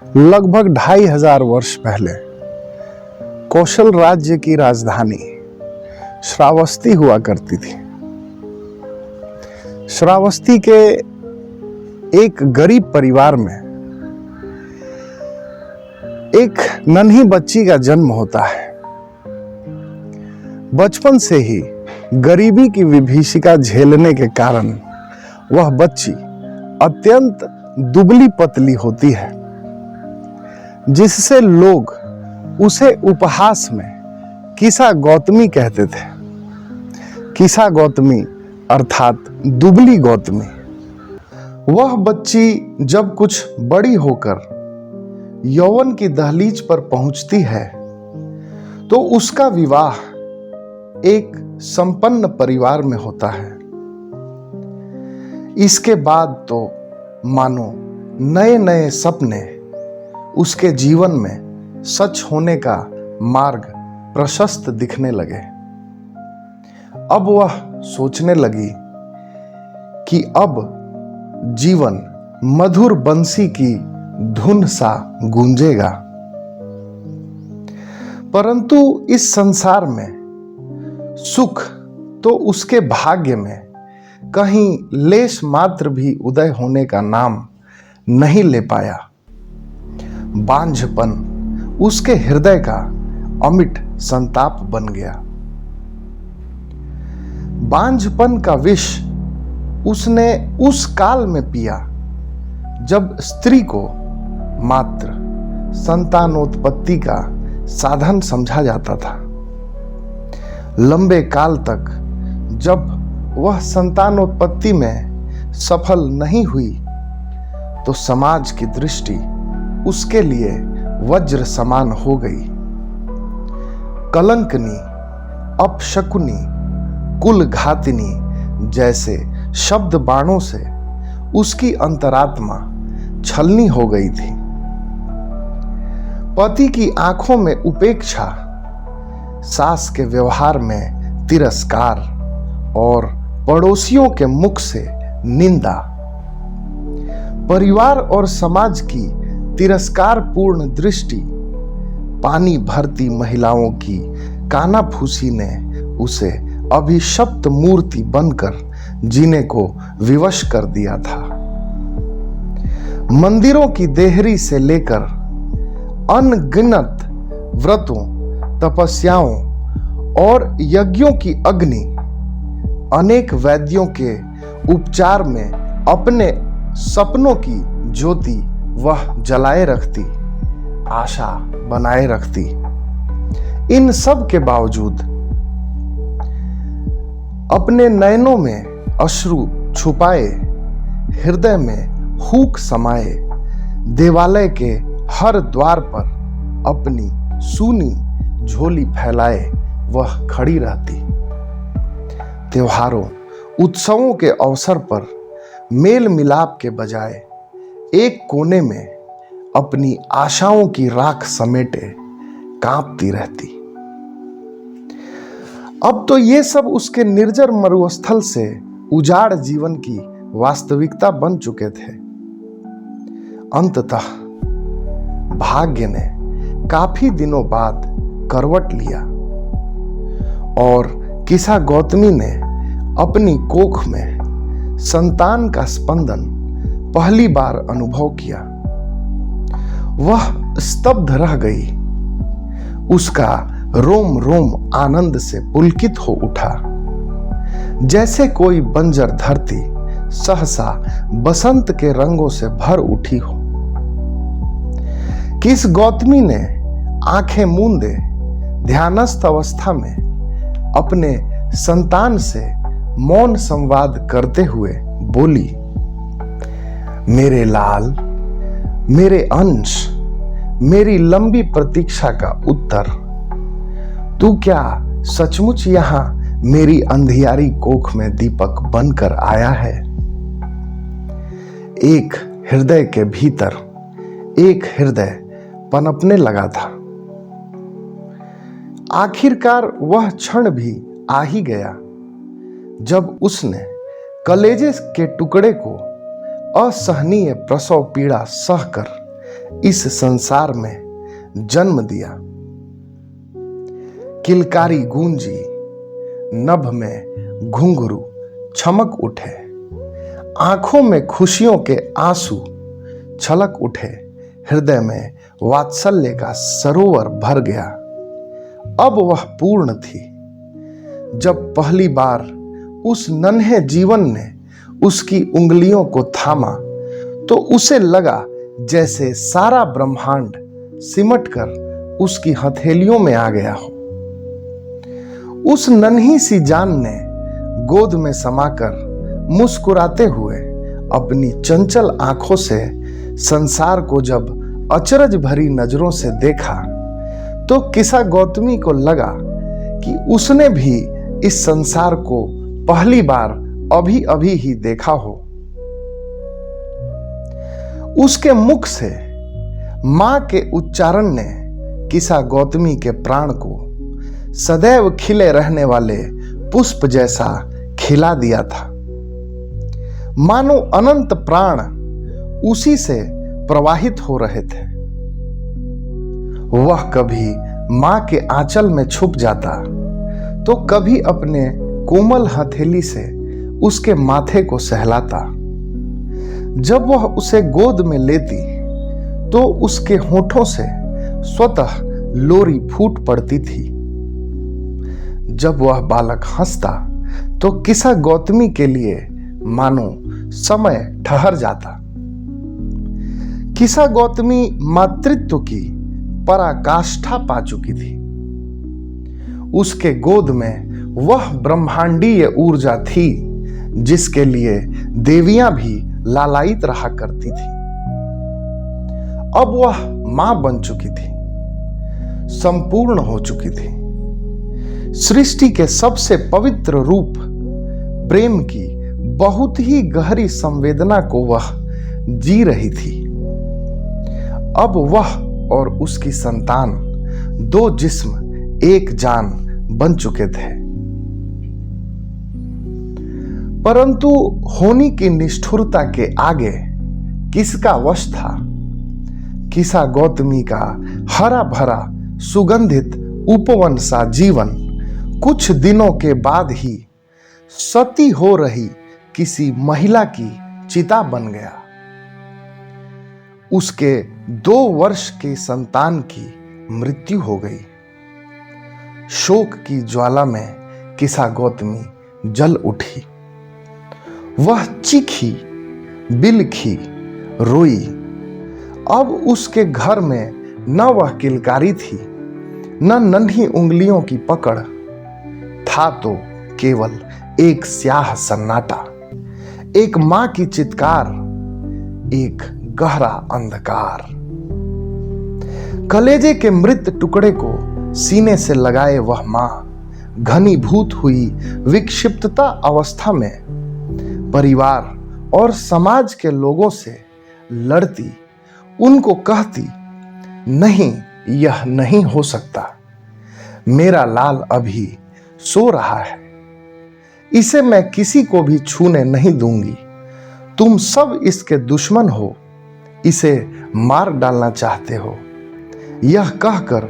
लगभग 2500 वर्ष पहले कौशल राज्य की राजधानी श्रावस्ती हुआ करती थी। श्रावस्ती के एक गरीब परिवार में एक नन्ही बच्ची का जन्म होता है। बचपन से ही गरीबी की विभीषिका झेलने के कारण वह बच्ची अत्यंत दुबली पतली होती है, जिससे लोग उसे उपहास में किसा गौतमी कहते थे। किसा गौतमी अर्थात दुबली गौतमी। वह बच्ची जब कुछ बड़ी होकर यौवन की दहलीज पर पहुंचती है तो उसका विवाह एक संपन्न परिवार में होता है। इसके बाद तो मानो नए नए सपने उसके जीवन में सच होने का मार्ग प्रशस्त दिखने लगे। अब वह सोचने लगी कि अब जीवन मधुर बंसी की धुन सा गूंजेगा। परंतु इस संसार में सुख तो उसके भाग्य में कहीं लेश मात्र भी उदय होने का नाम नहीं ले पाया। बांझपन उसके हृदय का अमिट संताप बन गया। बांझपन का विष उसने उस काल में पिया जब स्त्री को मात्र संतानोत्पत्ति का साधन समझा जाता था। लंबे काल तक जब वह संतानोत्पत्ति में सफल नहीं हुई तो समाज की दृष्टि उसके लिए वज्र समान हो गई। कलंकनी, अपशकुनी, कुलघातिनी जैसे शब्द बाणों से उसकी अंतरात्मा छलनी हो गई थी। पति की आंखों में उपेक्षा, सास के व्यवहार में तिरस्कार और पड़ोसियों के मुख से निंदा, परिवार और समाज की तिरस्कारपूर्ण दृष्टि, पानी भरती महिलाओं की कानाफूसी ने उसे अभिशप्त मूर्ति बनकर जीने को विवश कर दिया था। मंदिरों की देहरी से लेकर अनगिनत व्रतों, तपस्याओं और यज्ञों की अग्नि, अनेक वैद्यों के उपचार में अपने सपनों की ज्योति वह जलाए रखती, आशा बनाए रखती। इन सब के बावजूद अपने नयनों में अश्रु छुपाए, हृदय में हूक समाये, देवालय के हर द्वार पर अपनी सूनी झोली फैलाए वह खड़ी रहती। त्योहारों, उत्सवों के अवसर पर मेल मिलाप के बजाय एक कोने में अपनी आशाओं की राख समेटे कांपती रहती। अब तो ये सब उसके निर्जर मरुस्थल से उजाड़ जीवन की वास्तविकता बन चुके थे। अंततः भाग्य ने काफी दिनों बाद करवट लिया और किसा गौतमी ने अपनी कोख में संतान का स्पंदन पहली बार अनुभव किया। वह स्तब्ध रह गई। उसका रोम रोम आनंद से पुलकित हो उठा, जैसे कोई बंजर धरती सहसा बसंत के रंगों से भर उठी हो। किस गौतमी ने आंखें मूंदे ध्यानस्थ अवस्था में अपने संतान से मौन संवाद करते हुए बोली, मेरे लाल, मेरे अंश, मेरी लंबी प्रतीक्षा का उत्तर, तू क्या सचमुच यहां मेरी अंधियारी कोख में दीपक बनकर आया है? एक हृदय के भीतर एक हृदय पनपने लगा था। आखिरकार वह क्षण भी आ ही गया जब उसने कलेजे के टुकड़े को असहनीय प्रसव पीड़ा सहकर इस संसार में जन्म दिया। किलकारी गूंजी, नभ में घुंघरू चमक उठे, आंखों में खुशियों के आंसू छलक उठे, हृदय में वात्सल्य का सरोवर भर गया। अब वह पूर्ण थी जब पहली बार उस नन्हे जीवन ने उसकी उंगलियों को थामा, तो उसे लगा जैसे सारा ब्रह्मांड सिमटकर उसकी हथेलियों में आ गया हो। उस नन्ही सी जान ने गोद में समाकर मुस्कुराते हुए अपनी चंचल आंखों से संसार को जब अचरज भरी नजरों से देखा, तो किसा गौतमी को लगा कि उसने भी इस संसार को पहली बार अभी अभी ही देखा हो। उसके मुख से मां के उच्चारण ने किसा गौतमी के प्राण को सदैव खिले रहने वाले पुष्प जैसा खिला दिया था। मानो अनंत प्राण उसी से प्रवाहित हो रहे थे। वह कभी मां के आंचल में छुप जाता, तो कभी अपने कोमल हथेली से उसके माथे को सहलाता। जब वह उसे गोद में लेती, तो उसके होठों से स्वतः लोरी फूट पड़ती थी। जब वह बालक हंसता, तो किसा गौतमी के लिए मानो समय ठहर जाता। किसा गौतमी मातृत्व की पराकाष्ठा पा चुकी थी। उसके गोद में वह ब्रह्मांडीय ऊर्जा थी जिसके लिए देवियां भी लालायित रहा करती थी। अब वह मां बन चुकी थी, संपूर्ण हो चुकी थी। सृष्टि के सबसे पवित्र रूप प्रेम की बहुत ही गहरी संवेदना को वह जी रही थी। अब वह और उसकी संतान दो जिस्म एक जान बन चुके थे। परंतु होनी की निष्ठुरता के आगे किसका वश था? किसा गौतमी का हरा भरा सुगंधित उपवन सा जीवन कुछ दिनों के बाद ही सती हो रही किसी महिला की चिता बन गया। उसके 2 वर्ष के संतान की मृत्यु हो गई। शोक की ज्वाला में किसा गौतमी जल उठी। वह चीखी, बिलखी, रोई। अब उसके घर में न वह किलकारी थी, न नन्ही उंगलियों की पकड़, था तो केवल एक स्याह सन्नाटा, एक मां की चित्कार, एक गहरा अंधकार। कलेजे के मृत टुकड़े को सीने से लगाए वह मां घनीभूत हुई विक्षिप्तता अवस्था में परिवार और समाज के लोगों से लड़ती, उनको कहती, नहीं, यह नहीं हो सकता। मेरा लाल अभी सो रहा है, इसे मैं किसी को भी छूने नहीं दूंगी। तुम सब इसके दुश्मन हो, इसे मार डालना चाहते हो। यह कहकर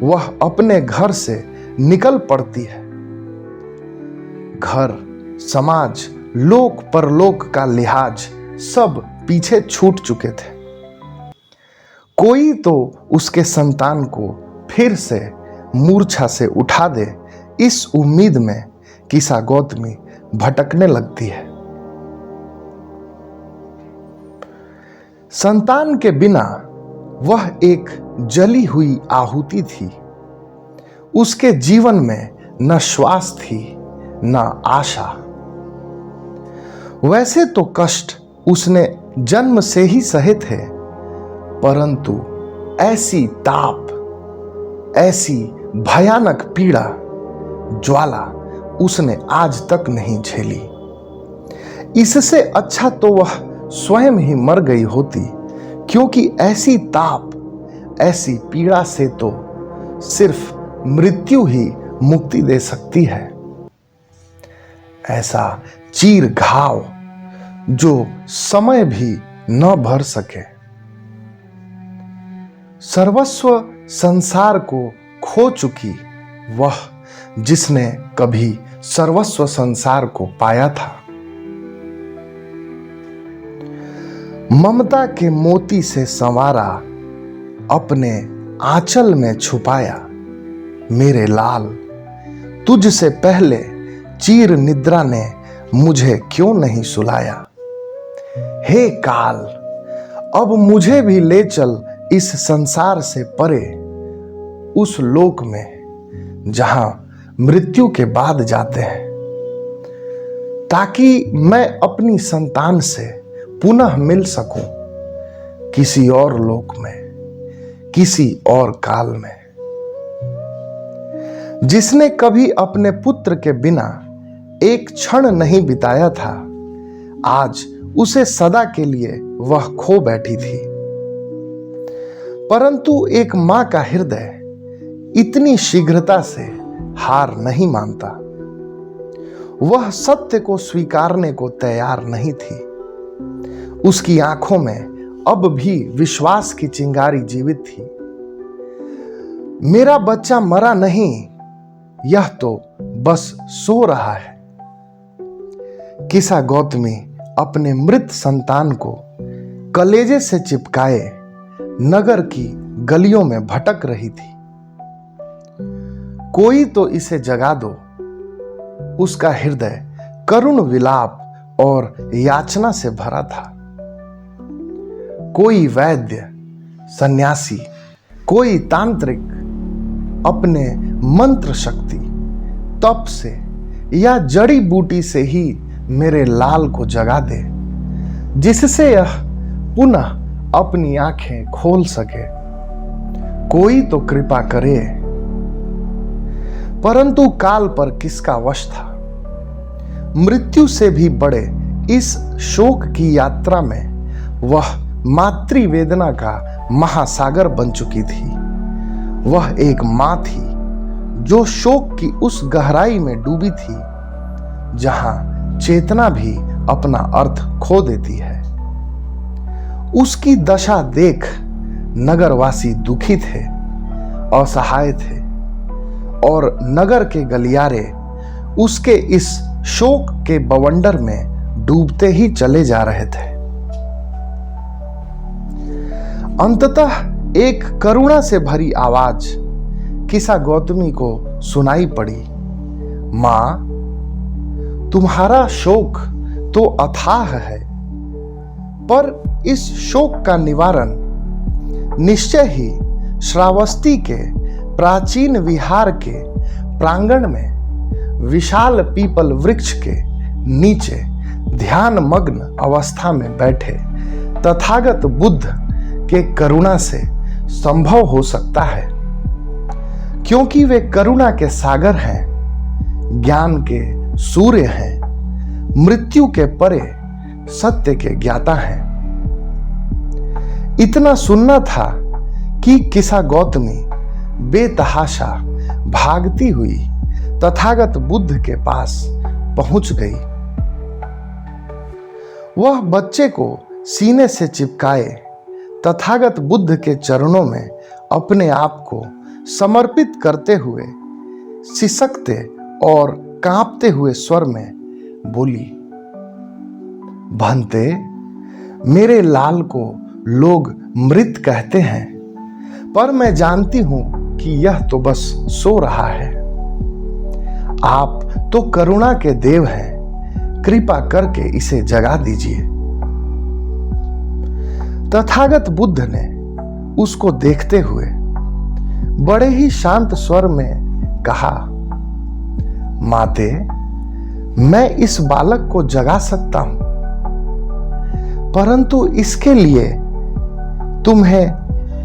वह अपने घर से निकल पड़ती है। घर, समाज, लोक परलोक का लिहाज सब पीछे छूट चुके थे। कोई तो उसके संतान को फिर से मूर्छा से उठा दे, इस उम्मीद में किसा गौतमी भटकने लगती है। संतान के बिना वह एक जली हुई आहुति थी। उसके जीवन में न श्वास थी, न आशा। वैसे तो कष्ट उसने जन्म से ही सहे थे, परंतु ऐसी ताप, ऐसी भयानक पीड़ा, ज्वाला उसने आज तक नहीं झेली। इससे अच्छा तो वह स्वयं ही मर गई होती, क्योंकि ऐसी ताप, ऐसी पीड़ा से तो सिर्फ मृत्यु ही मुक्ति दे सकती है। ऐसा चीर घाव जो समय भी न भर सके। सर्वस्व संसार को खो चुकी वह जिसने कभी सर्वस्व संसार को पाया था। ममता के मोती से संवारा अपने आंचल में छुपाया, मेरे लाल तुझसे पहले चीर निद्रा ने मुझे क्यों नहीं सुलाया। हे काल, अब मुझे भी ले चल इस संसार से परे, उस लोक में जहां मृत्यु के बाद जाते हैं, ताकि मैं अपनी संतान से पुनः मिल सकूं किसी और लोक में, किसी और काल में। जिसने कभी अपने पुत्र के बिना एक क्षण नहीं बिताया था, आज उसे सदा के लिए वह खो बैठी थी। परंतु एक मां का हृदय इतनी शीघ्रता से हार नहीं मानता। वह सत्य को स्वीकारने को तैयार नहीं थी। उसकी आंखों में अब भी विश्वास की चिंगारी जीवित थी। मेरा बच्चा मरा नहीं, यह तो बस सो रहा है। किसा गौतमी अपने मृत संतान को कलेजे से चिपकाए नगर की गलियों में भटक रही थी। कोई तो इसे जगा दो। उसका हृदय करुण विलाप और याचना से भरा था। कोई वैद्य, सन्यासी, कोई तांत्रिक अपने मंत्र शक्ति, तप से या जड़ी बूटी से ही मेरे लाल को जगा दे, जिससे यह पुनः अपनी आंखें खोल सके। कोई तो कृपा करे। परंतु काल पर किसका वश था। मृत्यु से भी बड़े इस शोक की यात्रा में वह मातृ वेदना का महासागर बन चुकी थी। वह एक मां थी जो शोक की उस गहराई में डूबी थी जहां चेतना भी अपना अर्थ खो देती है। उसकी दशा देख नगरवासी दुखी थे, असहाय थे और नगर के गलियारे उसके इस शोक के बवंडर में डूबते ही चले जा रहे थे। अंततः एक करुणा से भरी आवाज किसा गौतमी को सुनाई पड़ी। मां, तुम्हारा शोक तो अथाह है, पर इस शोक का निवारण निश्चय ही श्रावस्ती के प्राचीन विहार के प्रांगण में विशाल पीपल वृक्ष के नीचे ध्यान मग्न अवस्था में बैठे तथागत बुद्ध के करुणा से संभव हो सकता है, क्योंकि वे करुणा के सागर हैं, ज्ञान के सूर्य हैं, मृत्यु के परे सत्य के ज्ञाता हैं। इतना सुनना था कि किसा गौतमी बेतहाशा भागती हुई तथागत बुद्ध के पास पहुंच गई। वह बच्चे को सीने से चिपकाए तथागत बुद्ध के चरणों में अपने आप को समर्पित करते हुए सिसकते और कांपते हुए स्वर में बोली, भंते, मेरे लाल को लोग मृत कहते हैं, पर मैं जानती हूं कि यह तो बस सो रहा है। आप तो करुणा के देव हैं, कृपा करके इसे जगा दीजिए। तथागत बुद्ध ने उसको देखते हुए बड़े ही शांत स्वर में कहा, माते, मैं इस बालक को जगा सकता हूं, परंतु इसके लिए तुम्हें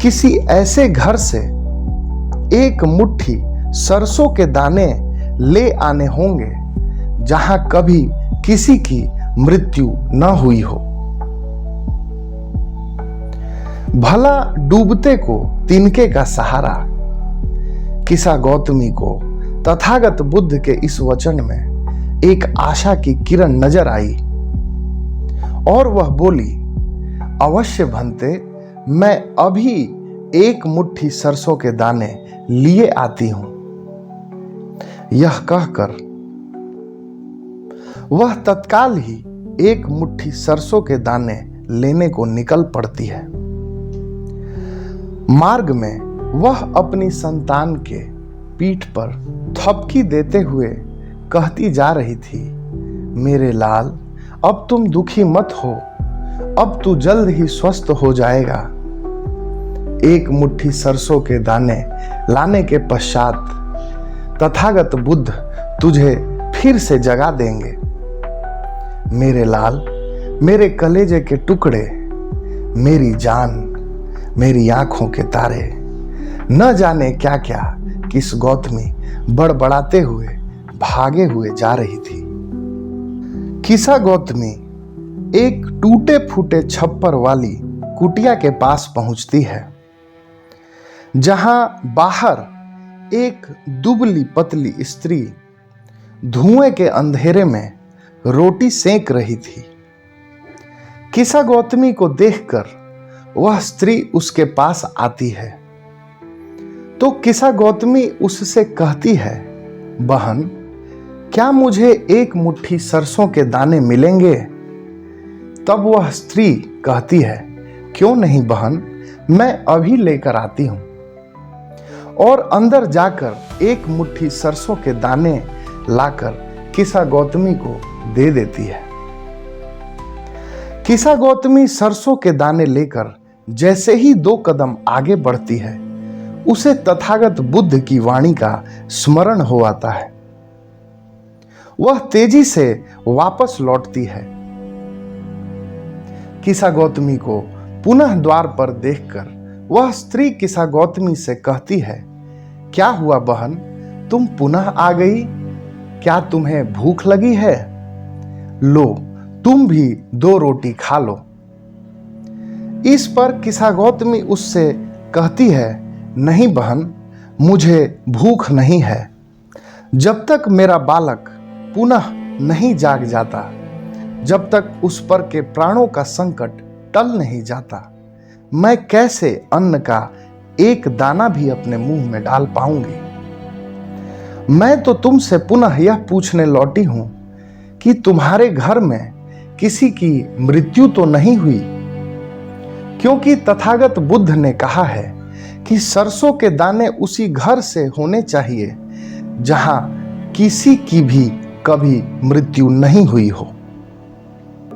किसी ऐसे घर से एक मुट्ठी सरसों के दाने ले आने होंगे जहां कभी किसी की मृत्यु न हुई हो। भला डूबते को तिनके का सहारा। किसा गौतमी को तथागत बुद्ध के इस वचन में एक आशा की किरण नजर आई और वह बोली, अवश्य भंते, मैं अभी एक मुट्ठी सरसों के दाने लिए आती हूं। यह कहकर वह तत्काल ही एक मुट्ठी सरसों के दाने लेने को निकल पड़ती है। मार्ग में वह अपनी संतान के पीठ पर थपकी देते हुए कहती जा रही थी, मेरे लाल, अब तुम दुखी मत हो, अब तू जल्द ही स्वस्थ हो जाएगा। एक मुट्ठी सरसों के दाने लाने के पश्चात तथागत बुद्ध तुझे फिर से जगा देंगे। मेरे लाल, मेरे कलेजे के टुकड़े, मेरी जान, मेरी आंखों के तारे, न जाने क्या क्या किस गौतमी बड़बड़ाते हुए भागे हुए जा रही थी। किसा गौतमी एक टूटे फूटे छप्पर वाली कुटिया के पास पहुंचती है, जहां बाहर एक दुबली पतली स्त्री धुएं के अंधेरे में रोटी सेंक रही थी। किसा गौतमी को देखकर वह स्त्री उसके पास आती है तो किसा गौतमी उससे कहती है, बहन, क्या मुझे एक मुट्ठी सरसों के दाने मिलेंगे? तब वह स्त्री कहती है, क्यों नहीं बहन, मैं अभी लेकर आती हूं। और अंदर जाकर एक मुट्ठी सरसों के दाने लाकर किसा गौतमी को दे देती है। किसा गौतमी सरसों के दाने लेकर जैसे ही 2 कदम आगे बढ़ती है, उसे तथागत बुद्ध की वाणी का स्मरण हो आता है। वह तेजी से वापस लौटती है। किसा गौतमी को पुनः द्वार पर देखकर वह स्त्री किसा गौतमी से कहती है, क्या हुआ बहन, तुम पुनः आ गई? क्या तुम्हें भूख लगी है? लो, तुम भी 2 रोटी खा लो। इस पर किसा गौतमी उससे कहती है, नहीं बहन, मुझे भूख नहीं है। जब तक मेरा बालक पुनः नहीं जाग जाता, जब तक उस पर के प्राणों का संकट टल नहीं जाता, मैं कैसे अन्न का एक दाना भी अपने मुंह में डाल पाऊंगी। मैं तो तुमसे पुनः यह पूछने लौटी हूं कि तुम्हारे घर में किसी की मृत्यु तो नहीं हुई, क्योंकि तथागत बुद्ध ने कहा है कि सरसों के दाने उसी घर से होने चाहिए जहां किसी की भी कभी मृत्यु नहीं हुई हो।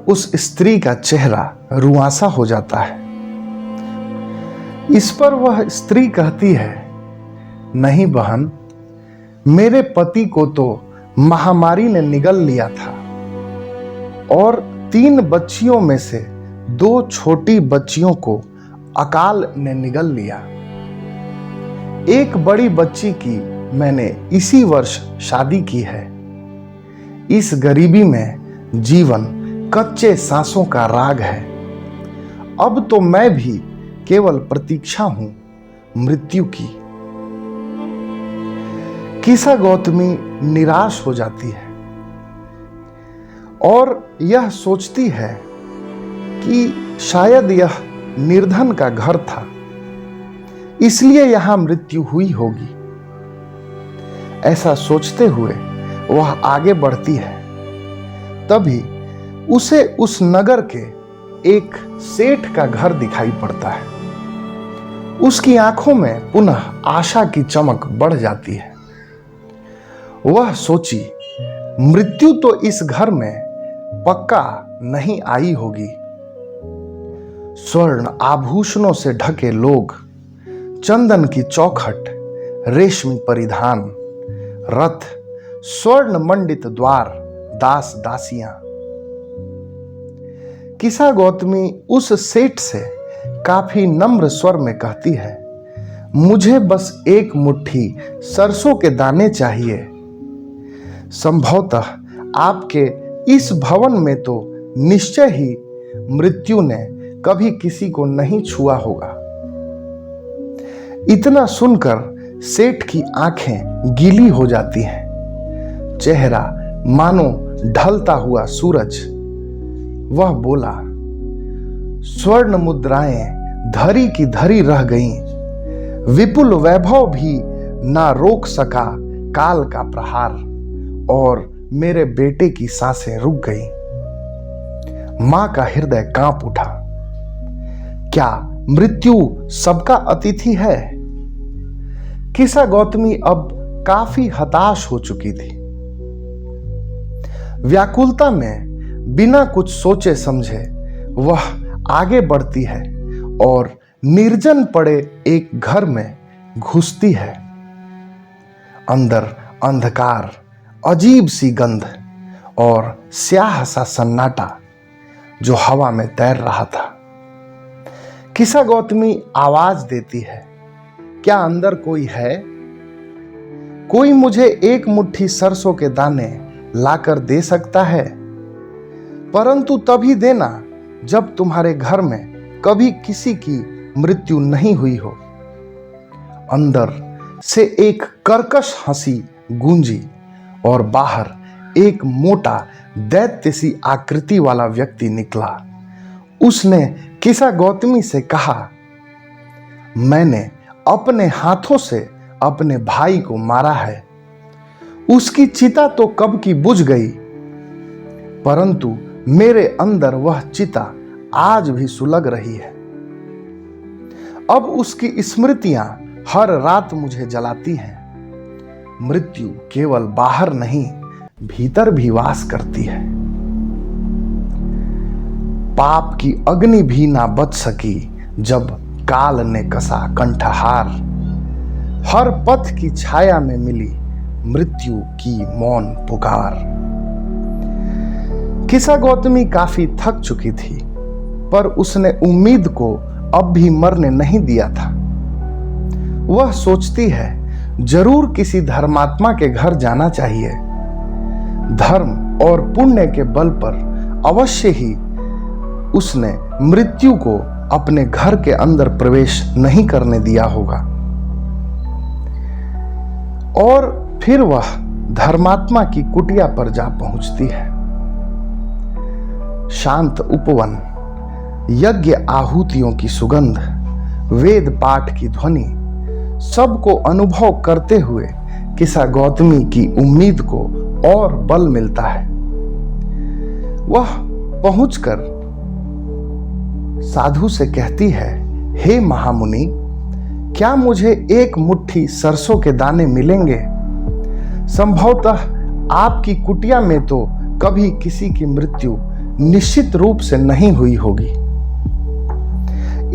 उस स्त्री का चेहरा रुआंसा हो जाता है। इस पर वह स्त्री कहती है, नहीं बहन, मेरे पति को तो महामारी ने निगल लिया था और 3 बच्चियों में से 2 छोटी बच्चियों को अकाल ने निगल लिया। एक बड़ी बच्ची की मैंने इसी वर्ष शादी की है। इस गरीबी में जीवन कच्चे सांसों का राग है। अब तो मैं भी केवल प्रतीक्षा हूं मृत्यु की। किसा गौतमी निराश हो जाती है और यह सोचती है कि शायद यह निर्धन का घर था, इसलिए यहां मृत्यु हुई होगी। ऐसा सोचते हुए वह आगे बढ़ती है। तभी उसे उस नगर के एक सेठ का घर दिखाई पड़ता है। उसकी आंखों में पुनः आशा की चमक बढ़ जाती है। वह सोची, मृत्यु तो इस घर में पक्का नहीं आई होगी। स्वर्ण आभूषणों से ढके लोग, चंदन की चौखट, रेशमी परिधान, रथ, स्वर्ण मंडित द्वार, दास दासियां। किसा गौतमी उस सेठ से काफी नम्र स्वर में कहती है, मुझे बस एक मुट्ठी सरसों के दाने चाहिए। संभवतः आपके इस भवन में तो निश्चय ही मृत्यु ने कभी किसी को नहीं छुआ होगा। इतना सुनकर सेठ की आंखें गीली हो जाती हैं। चेहरा मानो ढलता हुआ सूरज। वह बोला, स्वर्ण मुद्राएं धरी की धरी रह गईं विपुल वैभव भी ना रोक सका काल का प्रहार, और मेरे बेटे की सांसें रुक गई। मां का हृदय कांप उठा। क्या मृत्यु सबका अतिथि है? किसा गौतमी अब काफी हताश हो चुकी थी। व्याकुलता में बिना कुछ सोचे समझे वह आगे बढ़ती है और निर्जन पड़े एक घर में घुसती है। अंदर अंधकार, अजीब सी गंध और स्याह सा सन्नाटा जो हवा में तैर रहा था। किसा गौतमी आवाज देती है, क्या अंदर कोई है? कोई मुझे एक मुट्ठी सरसों के दाने लाकर दे सकता है, परंतु तभी देना जब तुम्हारे घर में कभी किसी की मृत्यु नहीं हुई हो। अंदर से एक कर्कश हंसी गूंजी और बाहर एक मोटा दैत्य सी आकृति वाला व्यक्ति निकला। उसने किसा गौतमी से कहा, मैंने अपने हाथों से अपने भाई को मारा है। उसकी चिता तो कब की बुझ गई, परंतु मेरे अंदर वह चिता आज भी सुलग रही है। अब उसकी स्मृतियां हर रात मुझे जलाती हैं। मृत्यु केवल बाहर नहीं, भीतर भी वास करती है। पाप की अग्नि भी ना बच सकी जब काल ने कसा कंठहार। हर पथ की छाया में मिली मृत्यु की मौन पुकार। किसा गौतमी काफी थक चुकी थी, पर उसने उम्मीद को अब भी मरने नहीं दिया था। वह सोचती है, जरूर किसी धर्मात्मा के घर जाना चाहिए। धर्म और पुण्य के बल पर अवश्य ही उसने मृत्यु को अपने घर के अंदर प्रवेश नहीं करने दिया होगा। और फिर वह धर्मात्मा की कुटिया पर जा पहुंचती है। शांत उपवन, यज्ञ आहुतियों की सुगंध, वेद पाठ की ध्वनि, सबको अनुभव करते हुए किसा गौतमी की उम्मीद को और बल मिलता है। वह पहुंचकर साधु से कहती है, हे महामुनि, क्या मुझे एक मुट्ठी सरसों के दाने मिलेंगे? संभवतः आपकी कुटिया में तो कभी किसी की मृत्यु निश्चित रूप से नहीं हुई होगी।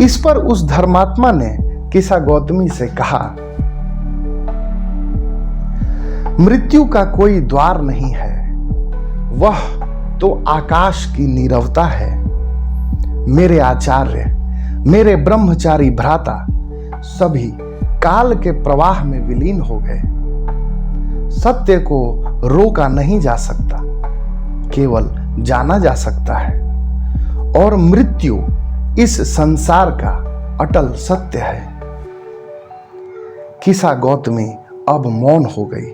इस पर उस धर्मात्मा ने किसा गौतमी से कहा, मृत्यु का कोई द्वार नहीं है, वह तो आकाश की नीरवता है। मेरे आचार्य, मेरे ब्रह्मचारी भ्राता सभी काल के प्रवाह में विलीन हो गए। सत्य को रोका नहीं जा सकता, केवल जाना जा सकता है। और मृत्यु इस संसार का अटल सत्य है। किसा गौतमी अब मौन हो गई।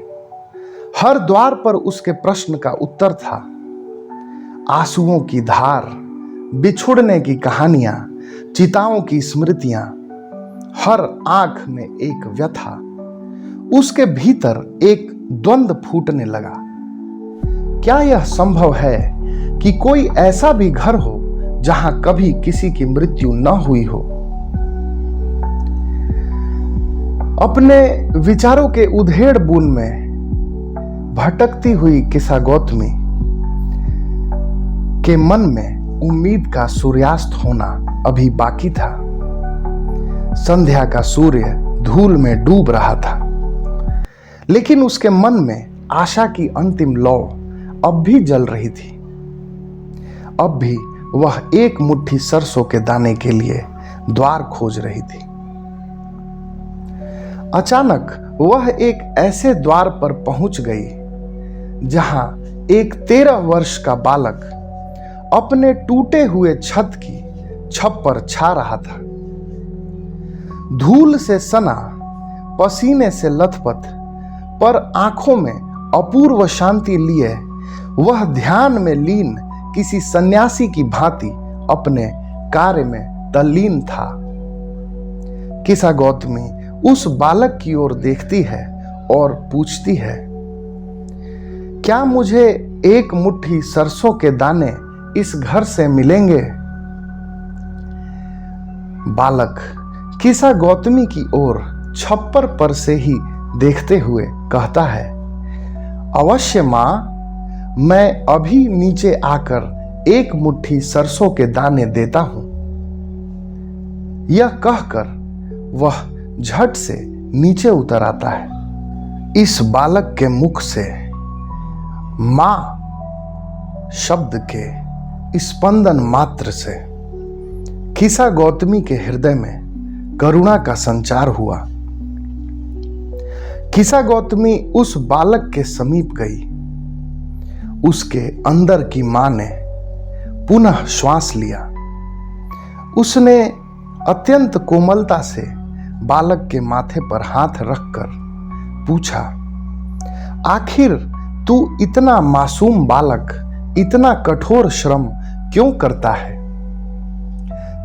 हर द्वार पर उसके प्रश्न का उत्तर था। आंसुओं की धार, बिछुड़ने की कहानियां, चिताओं की स्मृतियां, हर आंख में एक व्यथा। उसके भीतर एक द्वंद्व फूटने लगा। क्या यह संभव है कि कोई ऐसा भी घर हो जहां कभी किसी की मृत्यु न हुई हो? अपने विचारों के उधेड़ बुन में भटकती हुई किसा गौतमी के मन में उम्मीद का सूर्यास्त होना अभी बाकी था। संध्या का सूर्य धूल में डूब रहा था, लेकिन उसके मन में आशा की अंतिम लौ अब भी जल रही थी। अब भी वह एक मुट्ठी सरसों के दाने के लिए द्वार खोज रही थी। अचानक वह एक ऐसे द्वार पर पहुंच गई जहां एक 13 वर्ष का बालक अपने टूटे हुए छत की छत पर छा रहा था। धूल से सना, पसीने से लथपथ, पर आंखों में अपूर्व शांति लिए वह ध्यान में लीन किसी सन्यासी की भांति अपने कार्य में तल्लीन था। किसा गौतमी उस बालक की ओर देखती है और पूछती है, क्या मुझे एक मुट्ठी सरसों के दाने इस घर से मिलेंगे? बालक किसा गौतमी की ओर छप्पर पर से ही देखते हुए कहता है, अवश्य मां, मैं अभी नीचे आकर एक मुट्ठी सरसों के दाने देता हूं। यह कहकर वह झट से नीचे उतर आता है। इस बालक के मुख से मां शब्द के स्पंदन मात्र से किसा गौतमी के हृदय में करुणा का संचार हुआ। किसा गौतमी उस बालक के समीप गई। उसके अंदर की मां ने पुनः श्वास लिया। उसने अत्यंत कोमलता से बालक के माथे पर हाथ रखकर पूछा, आखिर तू इतना मासूम बालक इतना कठोर श्रम क्यों करता है?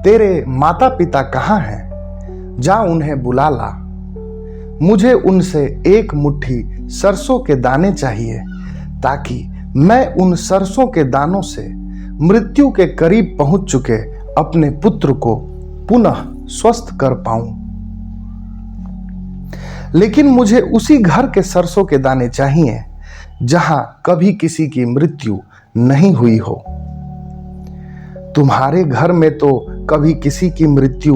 तेरे माता पिता कहाँ हैं? जा उन्हें बुला ला। मुझे उनसे एक मुट्ठी सरसों के दाने चाहिए ताकि मैं उन सरसों के दानों से मृत्यु के करीब पहुंच चुके अपने पुत्र को पुनः स्वस्थ कर पाऊं। लेकिन मुझे उसी घर के सरसों के दाने चाहिए जहां कभी किसी की मृत्यु नहीं हुई हो। तुम्हारे घर में तो कभी किसी की मृत्यु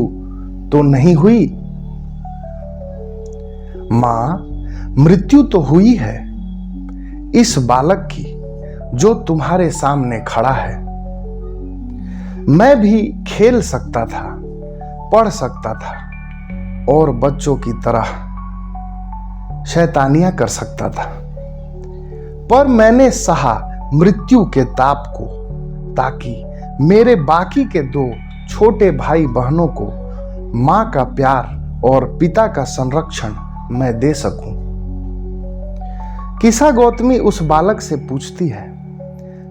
तो नहीं हुई। मां, मृत्यु तो हुई है इस बालक की जो तुम्हारे सामने खड़ा है। मैं भी खेल सकता था, पढ़ सकता था और बच्चों की तरह शैतानियां कर सकता था, पर मैंने सहा मृत्यु के ताप को ताकि मेरे बाकी के दो छोटे भाई बहनों को मां का प्यार और पिता का संरक्षण मैं दे सकूं। किसा गौतमी उस बालक से पूछती है,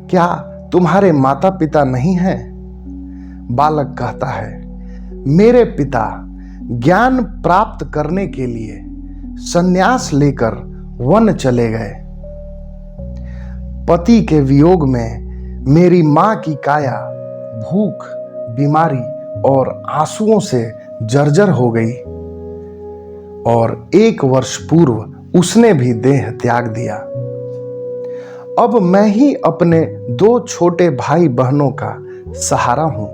क्या तुम्हारे माता पिता नहीं हैं? बालक कहता है, मेरे पिता ज्ञान प्राप्त करने के लिए संन्यास लेकर वन चले गए। पति के वियोग में मेरी मां की काया भूख, बीमारी और आंसुओं से जर्जर हो गई और 1 वर्ष पूर्व उसने भी देह त्याग दिया। अब मैं ही अपने 2 छोटे भाई बहनों का सहारा हूं।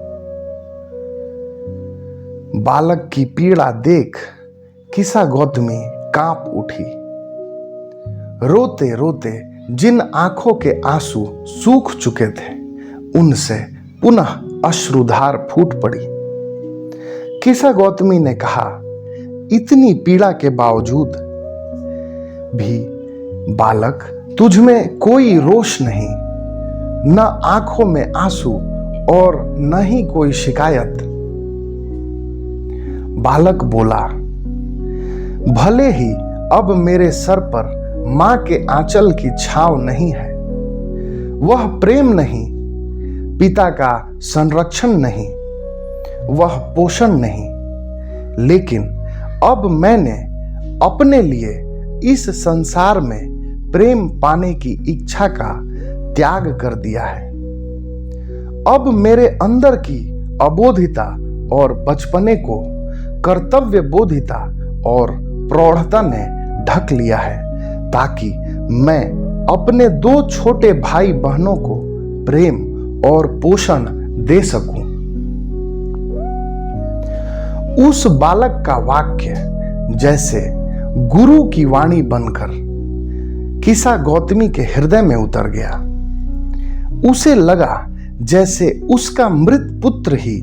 बालक की पीड़ा देख किसा गौतमी कांप उठी। रोते रोते जिन आंखों के आंसू सूख चुके थे उनसे पुनः अश्रुधार फूट पड़ी। किसा गौतमी ने कहा, इतनी पीड़ा के बावजूद भी बालक, तुझ में कोई रोष नहीं, न आंखों में आंसू और न ही कोई शिकायत। बालक बोला, भले ही अब मेरे सर पर मां के आंचल की छांव नहीं है, वह प्रेम नहीं, पिता का संरक्षण नहीं, वह पोषण नहीं, लेकिन अब मैंने अपने लिए इस संसार में प्रेम पाने की इच्छा का त्याग कर दिया है। अब मेरे अंदर की अबोधिता और बचपने को कर्तव्य बोधिता और प्रौढ़ता ने ढक लिया है ताकि मैं अपने 2 छोटे भाई बहनों को प्रेम और पोषण दे सकूं। उस बालक का वाक्य जैसे गुरु की वाणी बनकर किसा गौतमी के हृदय में उतर गया। उसे लगा जैसे उसका मृत पुत्र ही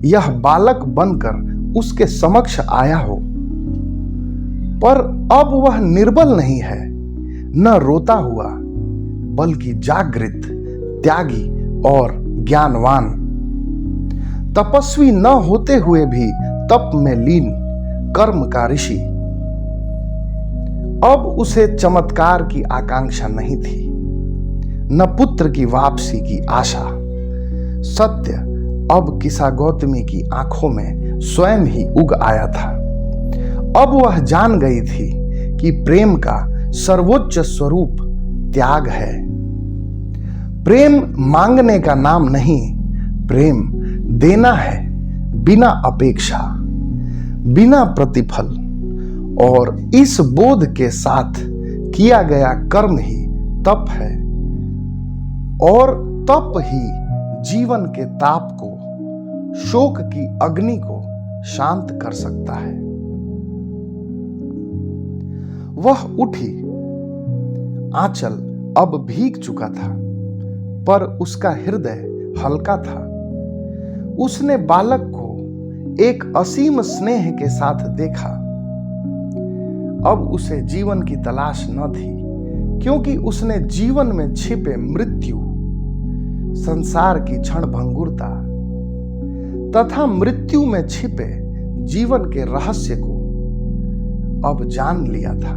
यह बालक बनकर उसके समक्ष आया हो, पर अब वह निर्बल नहीं है, न रोता हुआ, बल्कि जागृत, त्यागी और ज्ञानवान, तपस्वी न होते हुए भी तप में लीन कर्म का ऋषि। अब उसे चमत्कार की आकांक्षा नहीं थी, न पुत्र की वापसी की आशा। सत्य अब किसा गौतमी की आंखों में स्वयं ही उग आया था अब वह जान गई थी कि प्रेम का सर्वोच्च स्वरूप त्याग है। प्रेम मांगने का नाम नहीं, प्रेम देना है, बिना अपेक्षा, बिना प्रतिफल, और इस बोध के साथ किया गया कर्म ही तप है, और तप ही जीवन के ताप को, शोक की अग्नि को शांत कर सकता है। वह उठी। आंचल अब भीग चुका था, पर उसका हृदय हल्का था। उसने बालक को एक असीम स्नेह के साथ देखा। अब उसे जीवन की तलाश न थी, क्योंकि उसने जीवन में छिपे मृत्यु, संसार की क्षणभंगुरता तथा मृत्यु में छिपे जीवन के रहस्य को अब जान लिया था।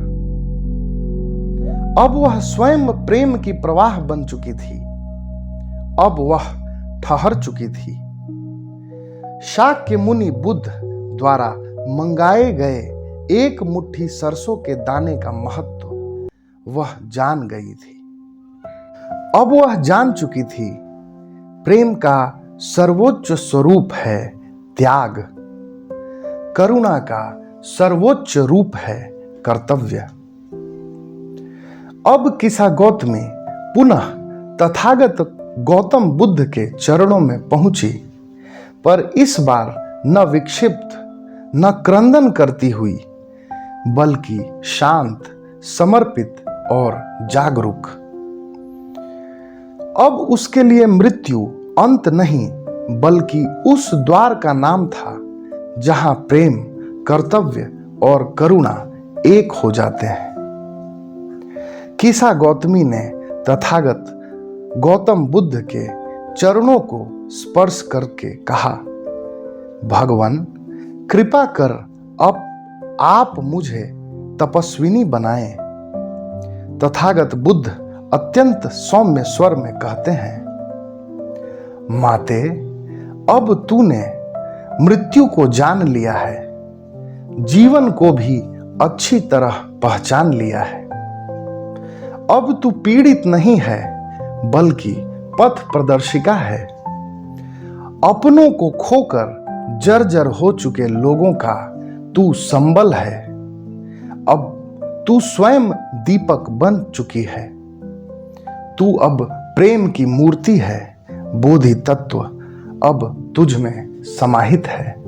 अब वह स्वयं प्रेम की प्रवाह बन चुकी थी। अब वह ठहर चुकी थी। शाक्य मुनि बुद्ध द्वारा मंगाए गए एक मुट्ठी सरसों के दाने का महत्व वह जान गई थी। अब वह जान चुकी थी, प्रेम का सर्वोच्च स्वरूप है त्याग, करुणा का सर्वोच्च रूप है कर्तव्य। अब किसा गौतमी पुनः तथागत गौतम बुद्ध के चरणों में पहुंची, पर इस बार न विक्षिप्त न क्रंदन करती हुई, बल्कि शांत, समर्पित और जागरूक। अब उसके लिए मृत्यु अंत नहीं, बल्कि उस द्वार का नाम था जहां प्रेम, कर्तव्य और करुणा एक हो जाते हैं। किसा गौतमी ने तथागत गौतम बुद्ध के चरणों को स्पर्श करके कहा, भगवान कृपा कर अब आप मुझे तपस्विनी बनाएं। तथागत बुद्ध अत्यंत सौम्य स्वर में कहते हैं, माते अब तूने मृत्यु को जान लिया है, जीवन को भी अच्छी तरह पहचान लिया है। अब तू पीड़ित नहीं है, बल्कि पथ प्रदर्शिका है। अपनों को खोकर जर्जर हो चुके लोगों का तू संबल है। अब तू स्वयं दीपक बन चुकी है। तू अब प्रेम की मूर्ति है। बोधि तत्व अब तुझ में समाहित है।